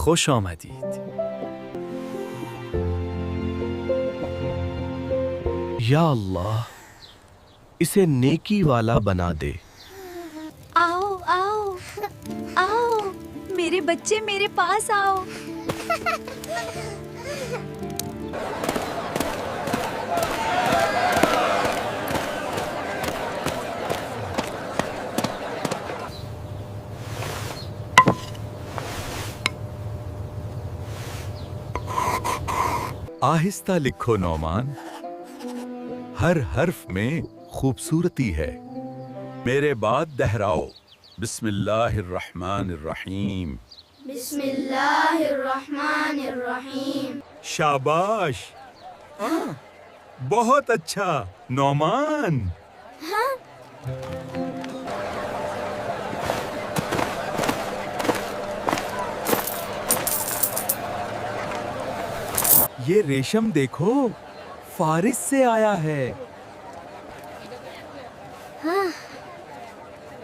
خوش آمدید. یا اللہ اسے نیکی والا بنا دے. آؤ آؤ آؤ میرے بچے میرے پاس آؤ. آہستہ لکھو نعمان، ہر حرف میں خوبصورتی ہے. میرے بعد دہراؤ. بسم اللہ الرحمن الرحیم. بسم اللہ الرحمن الرحیم. شاباش، بہت اچھا نعمان. یہ ریشم دیکھو، فارس سے آیا ہے.